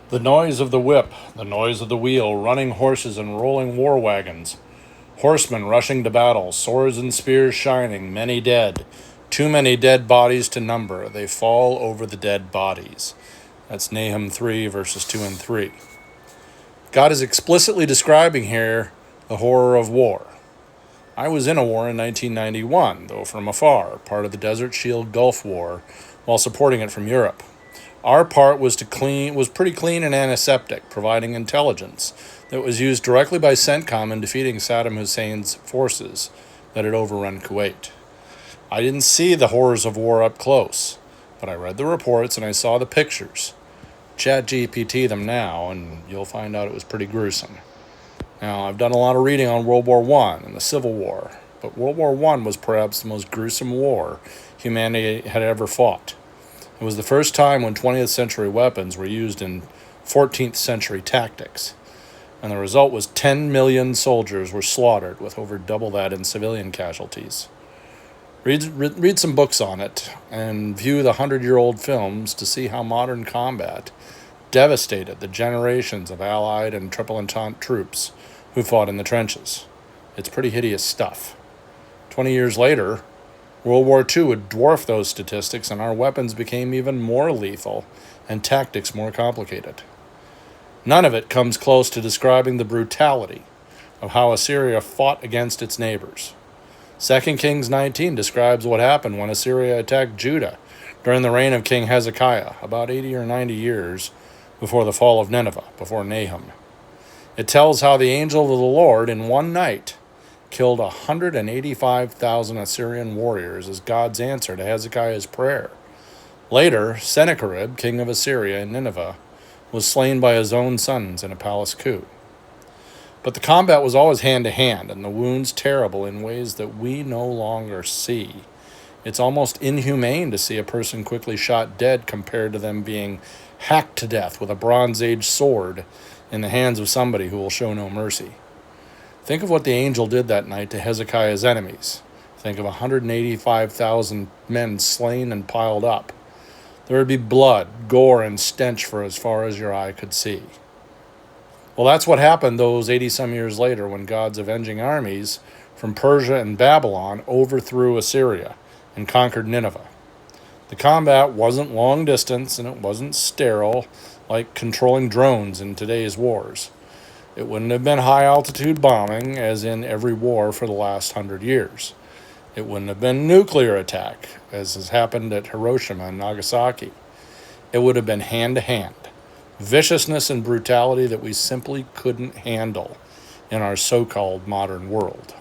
The noise of the whip, the noise of the wheel, running horses and rolling war wagons, horsemen rushing to battle, swords and spears shining, many dead. Too many dead bodies to number. They fall over the dead bodies. That's Nahum 3, verses 2 and 3. God is explicitly describing here the horror of war. I was in a war in 1991, though from afar, part of the Desert Shield Gulf War, while supporting it from Europe. Our part was pretty clean and antiseptic, providing intelligence that was used directly by CENTCOM in defeating Saddam Hussein's forces that had overrun Kuwait. I didn't see the horrors of war up close, but I read the reports and I saw the pictures. ChatGPT them now, and you'll find out it was pretty gruesome. Now, I've done a lot of reading on World War I and the Civil War, but World War I was perhaps the most gruesome war humanity had ever fought. It was the first time when 20th century weapons were used in 14th century tactics, and the result was 10 million soldiers were slaughtered, with over double that in civilian casualties. Read some books on it, and view the 100-year-old films to see how modern combat devastated the generations of Allied and Triple Entente troops who fought in the trenches. It's pretty hideous stuff. 20 years later, World War II would dwarf those statistics, and our weapons became even more lethal and tactics more complicated. None of it comes close to describing the brutality of how Assyria fought against its neighbors. 2 Kings 19 describes what happened when Assyria attacked Judah during the reign of King Hezekiah, about 80 or 90 years before the fall of Nineveh, before Nahum. It tells how the angel of the Lord in one night killed 185,000 Assyrian warriors as God's answer to Hezekiah's prayer. Later, Sennacherib, king of Assyria in Nineveh, was slain by his own sons in a palace coup. But the combat was always hand-to-hand, and the wounds terrible in ways that we no longer see. It's almost inhumane to see a person quickly shot dead compared to them being hacked to death with a Bronze Age sword in the hands of somebody who will show no mercy. Think of what the angel did that night to Hezekiah's enemies. Think of 185,000 men slain and piled up. There would be blood, gore, and stench for as far as your eye could see. Well, that's what happened those 80-some years later when God's avenging armies from Persia and Babylon overthrew Assyria and conquered Nineveh. The combat wasn't long distance, and it wasn't sterile like controlling drones in today's wars. It wouldn't have been high-altitude bombing, as in every war for the last 100 years. It wouldn't have been nuclear attack, as has happened at Hiroshima and Nagasaki. It would have been hand-to-hand. Viciousness and brutality that we simply couldn't handle in our so-called modern world.